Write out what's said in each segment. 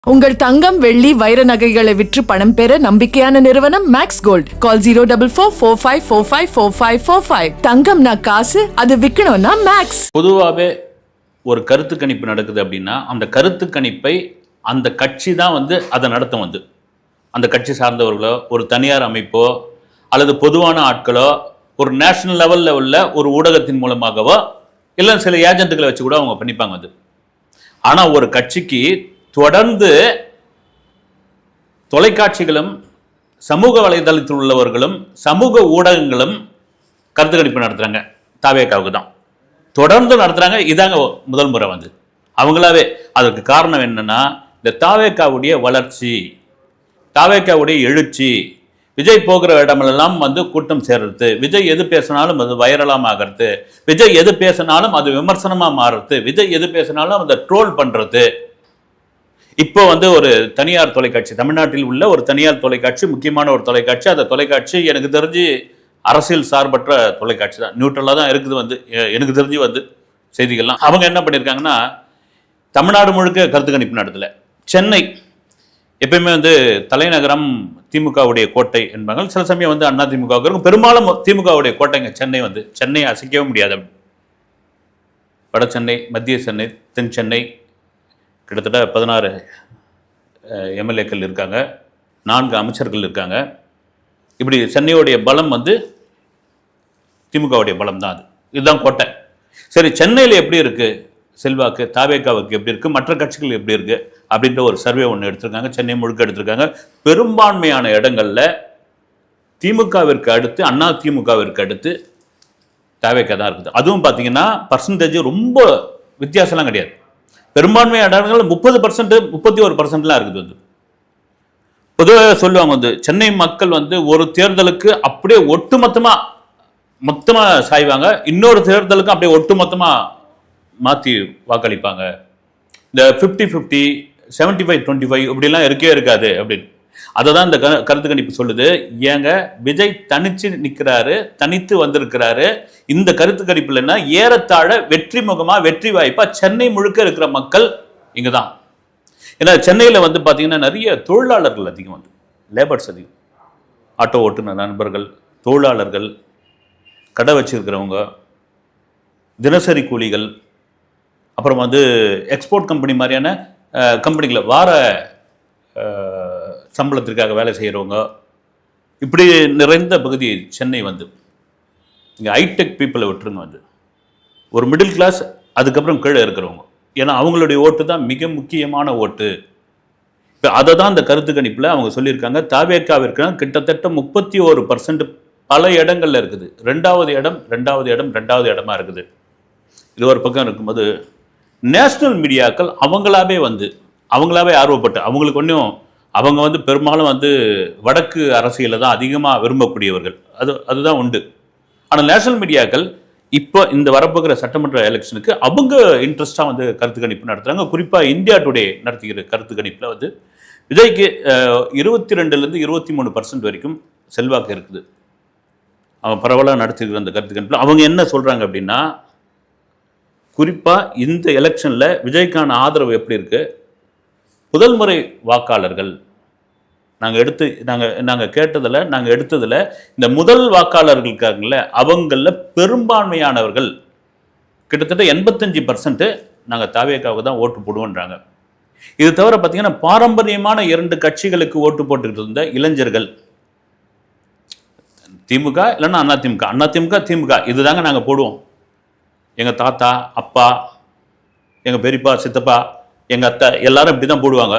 உங்கள் தங்கம் வெள்ளி வைர நகைகளை விற்று பணம் பெற நம்பிக்கையான நிறுவனம் மேக்ஸ் கோல்ட். கால் 04454545545. தங்கம்னா காசு, அது விற்கணும்னா மேக்ஸ். பொதுவாகவே ஒரு கருத்து கணிப்பு நடக்குது அப்படின்னா அந்த கருத்து கணிப்பை அந்த கட்சி தான் அதை நடத்தும். அந்த கட்சி சார்ந்தவர்களோ ஒரு தனியார் அமைப்போ அல்லது பொதுவான ஆட்களோ ஒரு நேஷனல் லெவலில் உள்ள ஒரு ஊடகத்தின் மூலமாகவோ இல்லை சில ஏஜென்ட்டுகளை வச்சு கூட அவங்க பண்ணிப்பாங்க. ஆனால் ஒரு கட்சிக்கு தொடர்ந்து தொலைக்காட்சிகளும் சமூக வலைதளத்தில் உள்ளவர்களும் சமூக ஊடகங்களும் கருத்து கணிப்பு நடத்துகிறாங்க. தாவேக்காவுக்கு தான் தொடர்ந்து நடத்துகிறாங்க. இதாங்க முதல் முறை அவங்களாவே. அதற்கு காரணம் என்னன்னா இந்த தாவேக்காவுடைய வளர்ச்சி, தாவேக்காவுடைய எழுச்சி, விஜய் போகிற இடமெல்லாம் கூட்டம் சேர்றது, விஜய் எது பேசினாலும் அது வைரலாக ஆகிறது, விஜய் எது பேசினாலும் அது விமர்சனமாக மாறுறது, விஜய் எது பேசினாலும் அதை ட்ரோல் பண்ணுறது. இப்போ ஒரு தனியார் தொலைக்காட்சி, தமிழ்நாட்டில் உள்ள ஒரு தனியார் தொலைக்காட்சி, முக்கியமான ஒரு தொலைக்காட்சி, அந்த தொலைக்காட்சி எனக்கு தெரிஞ்சு அரசியல் சார்பற்ற தொலைக்காட்சி தான், நியூட்ரலாக தான் இருக்குது. எனக்கு தெரிஞ்சு செய்திகள்லாம் அவங்க என்ன பண்ணியிருக்காங்கன்னா தமிழ்நாடு முழுக்க கருத்து கணிப்பு நடத்தல. சென்னை எப்பயுமே தலைநகரம் திமுகவுடைய கோட்டை என்பாங்க. சில சமயம் அண்ணா திமுக இருக்கும், பெரும்பாலும் திமுகவுடைய கோட்டைங்க சென்னை. சென்னை அசைக்கவே முடியாது. வட சென்னை, மத்திய சென்னை, தென் சென்னை கிட்டத்தட்ட 16 எம்எல்ஏக்கள் இருக்காங்க, 4 அமைச்சர்கள் இருக்காங்க. இப்படி சென்னையோடைய பலம் திமுகவுடைய பலம் தான். இதுதான் கோட்டை. சரி, சென்னையில் எப்படி இருக்குது செல்வாக்கு, தாவேக்காவுக்கு எப்படி இருக்குது, மற்ற கட்சிகள் எப்படி இருக்குது அப்படின்ற ஒரு சர்வே ஒன்று எடுத்திருக்காங்க. சென்னை முழுக்க எடுத்திருக்காங்க. பெரும்பான்மையான இடங்களில் திமுகவிற்கு அடுத்து அண்ணா திமுகவிற்கு அடுத்து தாவேக்கா தான் இருக்குது. அதுவும் பார்த்தீங்கன்னா பர்சன்டேஜ் ரொம்ப வித்தியாசம்லாம் கிடையாது. பெரும்பான்மையான இடங்கள் 30%, 31%லாம் இருக்குது. பொதுவாக சொல்லுவாங்க சென்னை மக்கள் ஒரு தேர்தலுக்கு அப்படியே மொத்தமாக சாய்வாங்க, இன்னொரு தேர்தலுக்கும் அப்படியே ஒட்டுமொத்தமாக மாற்றி வாக்களிப்பாங்க. இந்த 50-50, 75-25 இப்படிலாம் இருக்கே இருக்காது அப்படின்னு. அதை தான் இந்த கருத்து கணிப்பு சொல்லுது. ஏங்க விஜய் தனிச்சு நிற்கிறாரு, தனித்து வந்திருக்கிறாரு. இந்த கருத்து கணிப்புல என்ன ஏறத்தாழ வெற்றி முகமா, வெற்றி வாய்ப்பா சென்னை முழுக்க இருக்கிற மக்கள் இங்கே தான். ஏன்னா சென்னையில் பார்த்தீங்கன்னா நிறைய தொழிலாளர்கள் அதிகம், லேபர்ஸ் அதிகம். ஆட்டோ ஓட்டுநர் நண்பர்கள், தொழிலாளர்கள், கடை வச்சிருக்கிறவங்க, தினசரி கூலிகள், அப்புறம் எக்ஸ்போர்ட் கம்பெனி மாதிரியான கம்பெனிகளை வார சம்பளத்திற்காக வேலை செய்கிறவங்க, இப்படி நிறைந்த பகுதி சென்னை. இங்கே ஹைடெக் பீப்புளை விட்டுருங்க, ஒரு மிடில் கிளாஸ், அதுக்கப்புறம் கீழே இருக்கிறவங்க. ஏன்னா அவங்களுடைய ஓட்டு தான் மிக முக்கியமான ஓட்டு. இப்போ அதை தான் இந்த கருத்து கணிப்பில் அவங்க சொல்லியிருக்காங்க. தாவேக்காவிற்கு கிட்டத்தட்ட 31% பல இடங்கள்ல இருக்குது. ரெண்டாவது இடமா இருக்குது. இது ஒரு பக்கம் இருக்கும்போது நேஷனல் மீடியாக்கள் அவங்களாவே ஆர்வப்பட்டு, அவங்களுக்கு ஒன்றும் அவங்க பெரும்பாலும் வடக்கு அரசியலில் தான் அதிகமாக விரும்பக்கூடியவர்கள், அதுதான் உண்டு. ஆனால் நேஷனல் மீடியாக்கள் இப்போ இந்த வரப்போகிற சட்டமன்ற எலெக்ஷனுக்கு அவங்க இன்ட்ரெஸ்டாக கருத்து கணிப்பு நடத்துகிறாங்க. குறிப்பாக இந்தியா டுடே நடத்துகிற கருத்து கணிப்பில் விஜய்க்கு 22% 23% வரைக்கும் செல்வாக்கு இருக்குது. அவன் பரவலாக நடத்திருக்கிற அந்த கருத்து கணிப்பில் அவங்க என்ன சொல்கிறாங்க அப்படின்னா, குறிப்பாக இந்த எலெக்ஷனில் விஜய்க்கான ஆதரவு எப்படி இருக்குது, முதல் முறை வாக்காளர்கள் நாங்கள் கேட்டதில், நாங்கள் எடுத்ததில் இந்த முதல் வாக்காளர்கள் இருக்காங்கல்ல, அவங்களில் பெரும்பான்மையானவர்கள் கிட்டத்தட்ட 85% நாங்கள் தாவேக்காவுக்கு தான் ஓட்டு போடுவோன்றாங்க. இது தவிர பார்த்தீங்கன்னா பாரம்பரியமான 2 கட்சிகளுக்கு ஓட்டு போட்டுக்கிட்டு இருந்த இளைஞர்கள், திமுக இல்லைன்னா அதிமுக, திமுக இதுதாங்க நாங்கள் போடுவோம், எங்கள் தாத்தா, அப்பா, எங்கள் பெரியப்பா, சித்தப்பா, எங்கள் அத்தை எல்லாரும் இப்படி தான் போடுவாங்க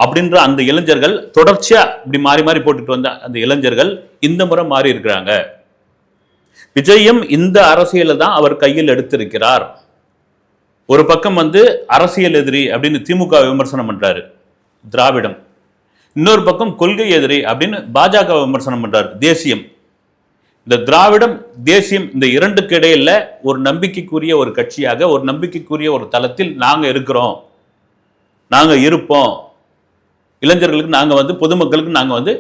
அப்படின்ற அந்த இளைஞர்கள் தொடர்ச்சியாக இப்படி மாறி மாறி போட்டுட்டு வந்த அந்த இளைஞர்கள் இந்த முறை மாறி இருக்கிறாங்க. விஜயம் இந்த அரசியலை தான் அவர் கையில் எடுத்திருக்கிறார். ஒரு பக்கம் அரசியல் எதிரி அப்படின்னு திமுக விமர்சனம் பண்றாரு திராவிடம், இன்னொரு பக்கம் கொள்கை எதிரி அப்படின்னு பாஜக விமர்சனம் பண்றாரு தேசியம். இந்த திராவிடம், தேசியம், இந்த இரண்டுக்கு இடையில ஒரு நம்பிக்கைக்குரிய ஒரு கட்சியாக, ஒரு நம்பிக்கைக்குரிய ஒரு தளத்தில் நாங்கள் இருக்கிறோம், நாங்கள் இருப்போம். இளைஞர்களுக்கு நாங்கள் பொதுமக்களுக்கு நாங்கள்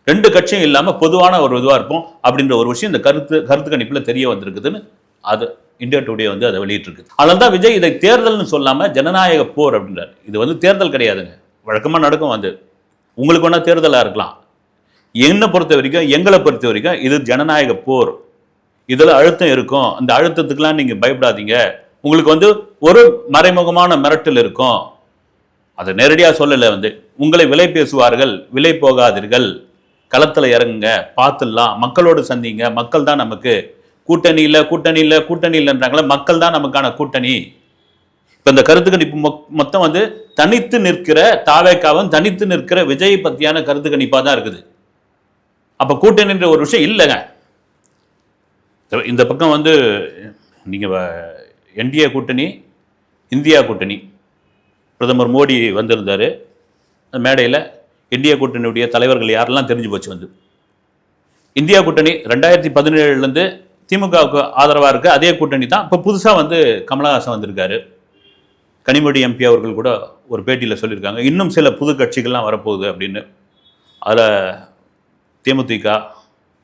2 கட்சியும் இல்லாமல் பொதுவான ஒரு இதுவாக இருப்போம் அப்படின்ற ஒரு விஷயம் இந்த கருத்து கணிப்பில் தெரிய வந்திருக்குதுன்னு அது இந்தியா டுடே அதை வெளியிட்டிருக்கு. அதனால தான் விஜய் இதை தேர்தல்னு சொல்லாமல் ஜனநாயக போர் அப்படின்றார். இது தேர்தல் கிடையாதுங்க, வழக்கமாக நடக்கும் வந்து. உங்களுக்கு வேணால் தேர்தலாக இருக்கலாம். என்னை பொறுத்த வரைக்கும், எங்களை பொறுத்த வரைக்கும் இது ஜனநாயக போர். இதில் அழுத்தம் இருக்கும். அந்த அழுத்தத்துக்கெல்லாம் நீங்கள் பயப்படாதீங்க. உங்களுக்கு வந்து ஒரு மறைமுகமான மிரட்டல் இருக்கும். அதை நேரடியாக சொல்லலை வந்து. உங்களை விலை பேசுவார்கள், விலை போகாதீர்கள், களத்தில் இறங்குங்க, பார்த்துடலாம், மக்களோடு சந்திங்க, மக்கள் தான் நமக்கு கூட்டணி இல்லை, கூட்டணி இல்லை, கூட்டணி இல்லைன்றாங்களே, மக்கள் தான் நமக்கான கூட்டணி. இப்போ இந்த கருத்து கணிப்பு மொத்தம் வந்து தனித்து நிற்கிற தாவேக்காவும் தனித்து நிற்கிற விஜய் பற்றியான கருத்து கணிப்பாக தான் இருக்குது. அப்போ கூட்டணின்ற ஒரு விஷயம் இல்லைங்க. இந்த பக்கம் வந்து நீங்கள் என்டிஏ கூட்டணி, இந்தியா கூட்டணி, பிரதமர் மோடி வந்திருந்தார் மேடையில். இந்தியா கூட்டணியுடைய தலைவர்கள் யாரெல்லாம் தெரிஞ்சு போச்சு வந்து. இந்தியா கூட்டணி 2017 திமுகவுக்கு ஆதரவாக இருக்குது. அதே கூட்டணி தான் இப்போ புதுசாக வந்து கமலஹாசன் வந்திருக்காரு. கனிமொழி எம்பி அவர்கள் கூட ஒரு பேட்டியில் சொல்லியிருக்காங்க, இன்னும் சில புது கட்சிகள்லாம் வரப்போகுது அப்படின்னு. அதில் தேமுதிக,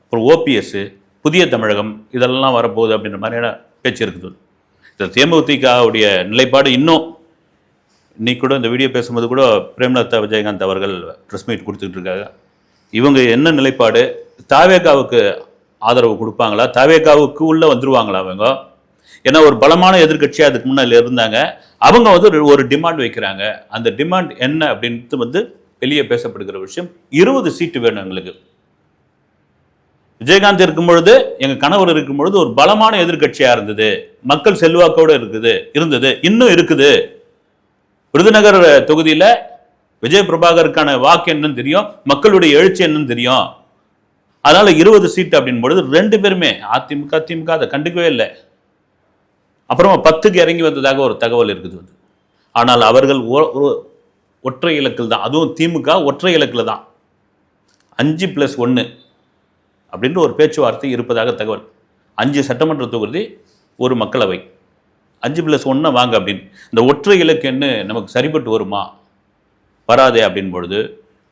அப்புறம் ஓபிஎஸ், புதிய தமிழகம், இதெல்லாம் வரப்போகுது அப்படின்ற மாதிரியான பேச்சு இருக்குது. இந்த தேமுதிகவுடைய நிலைப்பாடு இன்னும் இன்னைக்கு கூட இந்த வீடியோ பேசும்போது கூட பிரேமலதா விஜயகாந்த் அவர்கள் ப்ரெஸ் மீட் கொடுத்துட்டு இருக்காங்க. இவங்க என்ன நிலைப்பாடு, தாவேகாவுக்கு ஆதரவு கொடுப்பாங்களா, தாவேகாவுக்கு உள்ளே வந்துருவாங்களா அவங்க? ஏன்னா ஒரு பலமான எதிர்கட்சியாக அதுக்கு முன்னாடி இருந்தாங்க. அவங்க வந்து ஒரு டிமாண்ட் வைக்கிறாங்க. அந்த டிமாண்ட் என்ன அப்படின்ட்டு வந்து வெளியே பேசப்படுகிற விஷயம், 20 சீட்டு வேணும் எங்களுக்கு. விஜயகாந்த் இருக்கும் பொழுது, எங்கள் கணவர் இருக்கும் பொழுது ஒரு பலமான எதிர்கட்சியாக இருந்தது, மக்கள் செல்வாக்கோடு இருந்தது, இன்னும் இருக்குது. விருதுநகர் தொகுதியில் விஜய் பிரபாகருக்கான வாக்கு என்னன்னு தெரியும், மக்களுடைய எழுச்சி என்னன்னு தெரியும். அதனால 20 சீட்டு அப்படின் பொழுது 2 பேருமே அதிமுக திமுக அதை கண்டுக்கவே இல்லை. அப்புறமா 10க்கு இறங்கி வந்ததாக ஒரு தகவல் இருக்குது. ஆனால் அவர்கள் ஒற்றை இலக்கில் தான், அதுவும் திமுக ஒற்றை இலக்கில் தான், 5+1 அப்படின்ற ஒரு பேச்சுவார்த்தை இருப்பதாக தகவல். 5 சட்டமன்ற தொகுதி, ஒரு மக்களவை, 5+1 வாங்க அப்படின்னு. இந்த ஒற்றை இலக்குன்னு நமக்கு சரிபட்டு வருமா? வராதே அப்படின் பொழுது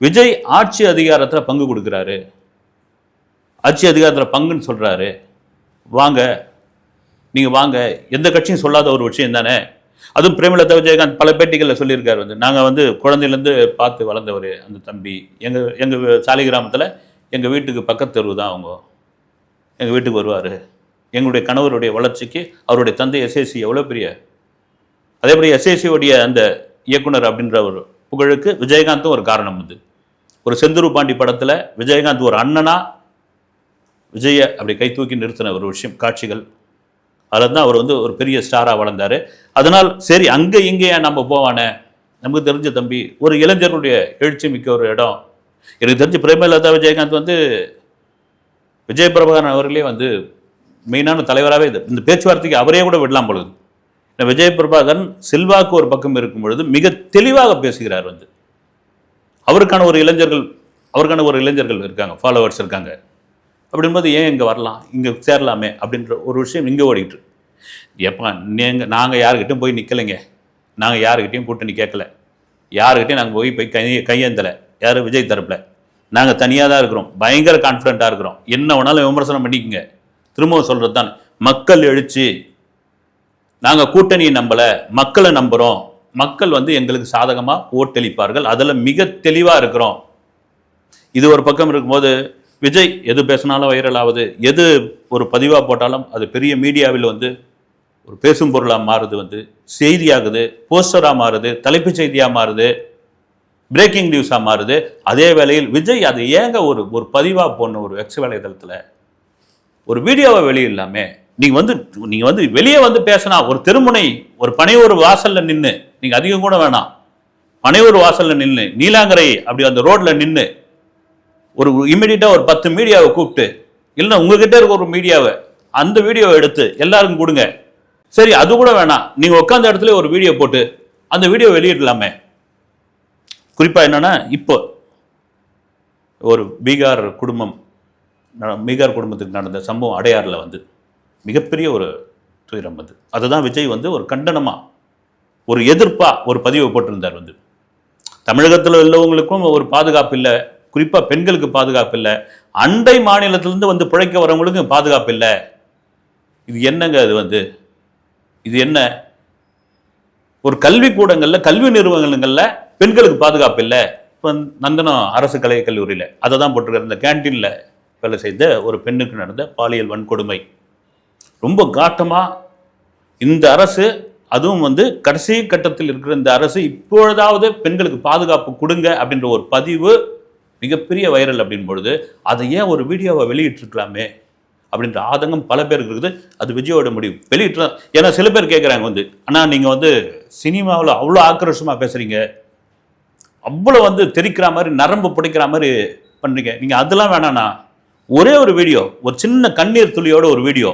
விஜய் ஆட்சி அதிகாரத்தில் பங்கு கொடுக்குறாரு, ஆட்சி அதிகாரத்தில் பங்குன்னு சொல்கிறாரு. வாங்க, நீங்கள் வாங்க, எந்த கட்சியும் சொல்லாத ஒரு விஷயம் தானே. அதுவும் பிரேமலதா விஜயகாந்த் பல பேட்டிகளில் சொல்லியிருக்காரு வந்து, நாங்கள் வந்து குழந்தையிலேருந்து பார்த்து வளர்ந்தவர் அந்த தம்பி. எங்கள் சாலை கிராமத்தில் எங்கள் வீட்டுக்கு பக்கத்து தெருவு தான் அவங்க, எங்கள் வீட்டுக்கு வருவார். எங்களுடைய கணவருடைய வளர்ச்சிக்கு அவருடைய தந்தை எஸ்ஏசி எவ்வளோ பெரிய, அதேபடி எஸ்ஏசியோடைய அந்த இயக்குனர் அப்படின்ற ஒரு புகழுக்கு விஜயகாந்தும் ஒரு காரணம். வந்து ஒரு செந்தூர் பாண்டி படத்தில் விஜயகாந்த் ஒரு அண்ணனா விஜய அப்படி கை தூக்கி நிறுத்தின ஒரு விஷயம், காட்சிகள். அதில் தான் அவர் வந்து ஒரு பெரிய ஸ்டாராக வளர்ந்தார். அதனால் சரி, அங்கே இங்கே நம்ம போவானே, நமக்கு தெரிஞ்ச தம்பி, ஒரு இளைஞர்களுடைய எழுச்சி மிக்க ஒரு இடம். எனக்கு தெரிஞ்ச பிரேமலதா விஜயகாந்த் வந்து விஜய் பிரபாகரன் அவர்களே வந்து மெயினான தலைவராகவே இந்த பேச்சுவார்த்தைக்கு அவரே கூட விடலாம் பொழுது. விஜய் பிரபாகரன் செல்வாக்கு ஒரு பக்கம் இருக்கும் பொழுது மிக தெளிவாக பேசுகிறார். வந்து அவருக்கான ஒரு இளைஞர்கள் இருக்காங்க, ஃபாலோவர்ஸ் இருக்காங்க. அப்படின்போது ஏன் இங்கே வரலாம், இங்கே சேரலாமே அப்படின்ற ஒரு விஷயம் இங்கே ஓடிட்டு. எப்போ நாங்கள் யாருக்கிட்டையும் போய் நிற்கலைங்க, நாங்கள் யாருக்கிட்டையும் கூட்டணி கேட்கல, யாருக்கிட்டையும் நாங்கள் போய் கையேந்தலை. யார் விஜய் தரப்பில் நாங்கள் தனியாக தான் இருக்கிறோம், பயங்கர கான்ஃபிடண்ட்டாக இருக்கிறோம். என்ன வேணாலும் விமர்சனம் பண்ணிக்கோங்க, திரும்பவும் சொல்கிறது தான், மக்கள் எழுச்சி. நாங்கள் கூட்டணியை நம்பலை, மக்களை நம்புகிறோம். மக்கள் வந்து எங்களுக்கு சாதகமாக ஓட்டளிப்பார்கள், அதில் மிக தெளிவாக இருக்கிறோம். இது ஒரு பக்கம் இருக்கும்போது விஜய் எது பேசினாலும் வைரல் ஆகுது, எது ஒரு பதிவாக போட்டாலும் அது பெரிய மீடியாவில் வந்து ஒரு பேசும் பொருளாக மாறுது, வந்து செய்தியாகுது, போஸ்டராக மாறுது, தலைப்புச் செய்தியாக மாறுது, பிரேக்கிங் நியூஸாக மாறுது. அதே வேளையில் விஜய் அது ஏங்க ஒரு பதிவாக போடணும், ஒரு எக்ஸ் வலைதளத்தில் ஒரு வீடியோவை வெளியிடலாமே. நீங்கள் வந்து வெளியே வந்து பேசினா, ஒரு தெருமுனை, ஒரு பனையூர் வாசலில் நின்று, நீங்கள் அதிகம் கூட வேணாம், பனையூர் வாசலில் நின்று, நீலாங்கரை அப்படி அந்த ரோட்டில் நின்று ஒரு இமீடியட்டாக ஒரு 10 மீடியாவை கூப்பிட்டு, இல்லைன்னா உங்ககிட்ட இருக்க ஒரு மீடியாவை அந்த வீடியோவை எடுத்து எல்லாருக்கும் கொடுங்க. சரி, அது கூட வேணாம், நீங்கள் உட்காந்த இடத்துல ஒரு வீடியோ போட்டு அந்த வீடியோ வெளியிடலாமே. குறிப்பாக என்னென்னா, இப்போ ஒரு பீகார் குடும்பத்துக்கு நடந்த சம்பவம் அடையாறில் வந்து மிகப்பெரிய ஒரு துயரம். வந்து அதுதான் விஜய் வந்து ஒரு கண்டனமாக, ஒரு எதிர்ப்பாக ஒரு பதிவை போட்டிருந்தார். வந்து தமிழகத்தில் உள்ளவங்களுக்கும் ஒரு பாதுகாப்பு இல்லை, குறிப்பாக பெண்களுக்கு பாதுகாப்பு இல்லை, அண்டை மாநிலத்திலேருந்து வந்து பிழைக்க வரவங்களுக்கும் பாதுகாப்பு இல்லை. இது என்னங்க? அது வந்து இது என்ன? ஒரு கல்வி கூடங்களில், கல்வி நிறுவனங்களில் பெண்களுக்கு பாதுகாப்பு இல்லை. இப்போ நந்தனம் அரசு கலை கல்லூரியில் அதை தான் போட்டிருக்காரு. இந்த கேன்டீனில் வேலை செய்த ஒரு பெண்ணுக்கு நடந்த பாலியல் வன்கொடுமை ரொம்ப காட்டமாக இந்த அரசு, அதுவும் வந்து கடைசி கட்டத்தில் இருக்கிற இந்த அரசு இப்பொழுதாவது பெண்களுக்கு பாதுகாப்பு கொடுங்க அப்படின்ற ஒரு பதிவு மிகப்பெரிய வைரல் அப்படின் பொழுது அதை ஏன் ஒரு வீடியோவை வெளியிட்டிருக்கலாமே அப்படின்ற ஆதங்கம் பல பேருக்கு இருக்குது. அது விஜயோட முடிவு வெளியிட்டு. ஏன்னா சில பேர் கேட்குறாங்க வந்து, ஆனால் நீங்கள் வந்து சினிமாவில் அவ்வளோ ஆக்ரோஷமாக பேசுகிறீங்க, அவ்வளோ வந்து தெரிக்கிற மாதிரி நரம்பு பிடிக்கிற மாதிரி பண்ணுறீங்க, நீங்கள் அதெல்லாம் வேணாண்ணா, ஒரே ஒரு வீடியோ, ஒரு சின்ன கண்ணீர் துளியோட ஒரு வீடியோ,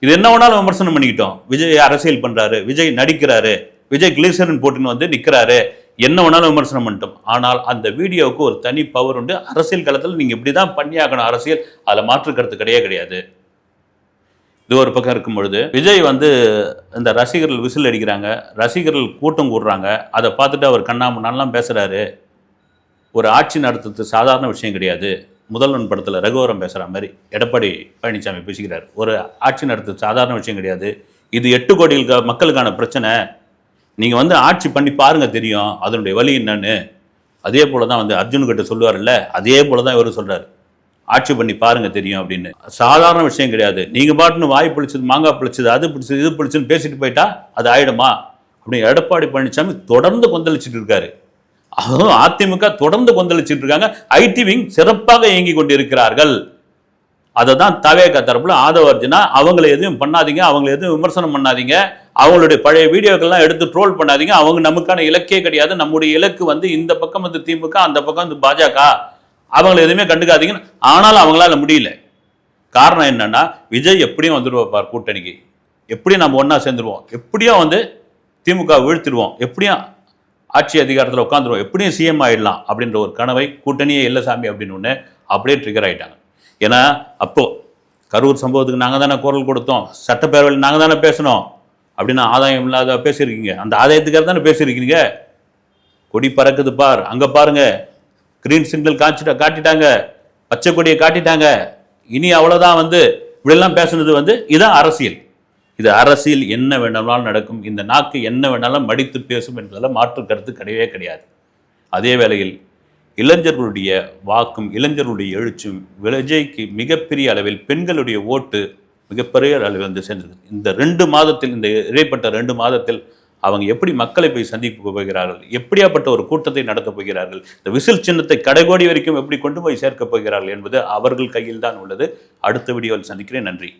இது என்ன வேணாலும் விமர்சனம் பண்ணிக்கிட்டோம். விஜய் அரசியல் பண்ணுறாரு, விஜய் நடிக்கிறாரு, விஜய் கிளீசரின் போட்டுன்னு வந்து நிற்கிறாரு, என்ன வேணாலும் விமர்சனம் பண்ணிட்டோம். ஆனால் அந்த வீடியோவுக்கு ஒரு தனி பவர் உண்டு. அரசியல் களத்தில் நீங்கள் இப்படி தான் பண்ணியாகணும் அரசியல், அதில் மாற்று கருத்து கிடையாது. இது ஒரு பக்கம் இருக்கும் பொழுது விஜய் வந்து இந்த ரசிகர்கள் விசில் அடிக்கிறாங்க, ரசிகர்கள் கூட்டம் கூடுறாங்க, அதை பார்த்துட்டு அவர் கண்ணாமண்ணாலாம் பேசுகிறாரு. ஒரு ஆட்சி நடத்துறது சாதாரண விஷயம் கிடையாது. முதல்வன் படத்தில் ரகுவரம் பேசுகிற மாதிரி எடப்பாடி பழனிசாமி பேசுகிறார். ஒரு ஆட்சி நடத்துறது சாதாரண விஷயம் கிடையாது. இது 8 கோடி மக்களுக்கான பிரச்சனை. நீங்கள் வந்து ஆட்சி பண்ணி பாருங்க தெரியும் அதனுடைய வழி என்னன்னு. அதே போல தான் வந்து அர்ஜுன்கிட்ட சொல்லுவார்ல, அதே போல தான் இவர் சொல்கிறார், ஆட்சி பண்ணி பாருங்க தெரியும் அப்படின்னு. சாதாரண விஷயம் கிடையாது. நீங்கள் பாட்டுன்னு வாய் பிடிச்சது, மாங்காய் பிடிச்சது, அது பிடிச்சது, இது பிடிச்சதுன்னு பேசிட்டு போயிட்டா அது ஆயிடுமா அப்படின்னு எடப்பாடி பழனிசாமி தொடர்ந்து கொந்தளிச்சுட்டு இருக்காரு. அதுவும் அதிமுக தொடர்ந்து கொந்தளிச்சுட்டு இருக்காங்க. ஐடி விங் சிறப்பாக இயங்கி கொண்டிருக்கிறார்கள். அதை தான் தவேக தரப்புல ஆதவர்ஜனா, அவங்களை எதுவும் பண்ணாதீங்க, அவங்களை எதுவும் விமர்சனம் பண்ணாதீங்க, அவங்களுடைய பழைய வீடியோக்கள்லாம் எடுத்து ட்ரோல் பண்ணாதீங்க, அவங்க நமக்கான இலக்கே கிடையாது, நம்முடைய இலக்கு வந்து இந்த பக்கம் வந்து திமுக, அந்த பக்கம் வந்து பாஜக, அவங்களை எதுவுமே கண்டுக்காதீங்க. ஆனாலும் அவங்களால முடியல. காரணம் என்னன்னா, விஜய் எப்படியும் வந்துடுவார் கூட்டணிக்கு, எப்படியும் நம்ம ஒன்னா சேர்ந்துருவோம், எப்படியும் வந்து திமுக வீழ்த்திடுவோம், எப்படியும் ஆட்சி அதிகாரத்தில் உட்காந்துருவோம், எப்படியும் சிஎம் ஆயிடலாம் அப்படின்ற ஒரு கனவை கூட்டணியே இல்லை சாமி அப்படின்னு ஒன்று அப்படியே ட்ரிகர் ஆகிட்டாங்க. ஏன்னா அப்போ கரூர் சம்பவத்துக்கு நாங்கள் தானே குரல் கொடுத்தோம், சட்டப்பேரவையில் நாங்கள் தானே பேசணும் அப்படின்னு ஆதாயம் இல்லாத பேசியிருக்கீங்க. அந்த ஆதாயத்துக்காக தானே பேசியிருக்கீங்க. கொடி பறக்குது பார், அங்கே பாருங்க, கிரீன் சிக்னல் காட்டிட்டாங்க, பச்சை கொடியை காட்டிட்டாங்க, இனி அவ்வளோதான் வந்து இப்படிலாம் பேசுனது வந்து இதான் அரசியல். இது அரசியல், என்ன வேணாலும் நடக்கும், இந்த நாக்கு என்ன வேணாலும் மடித்து பேசும் என்பதில் மாற்று கருத்து கிடையாது. அதே வேளையில் இளைஞர்களுடைய வாக்கும் இளைஞர்களுடைய எழுச்சும் விஜய்க்கு மிகப்பெரிய அளவில் பெண்களுடைய ஓட்டு மிகப்பெரிய அளவில் வந்து சேர்ந்தது. இந்த 2 மாதத்தில், இந்த இடைப்பட்ட 2 மாதத்தில் அவங்க எப்படி மக்களை போய் சந்திக்க போகிறார்கள், எப்படியாப்பட்ட ஒரு கூட்டத்தை நடத்தப் போகிறார்கள், இந்த விசில் சின்னத்தை கடைகோடி வரைக்கும் எப்படி கொண்டு போய் சேர்க்கப் போகிறார்கள் என்பது அவர்கள் கையில் தான் உள்ளது. அடுத்த வீடியோவில் சந்திக்கிறேன். நன்றி.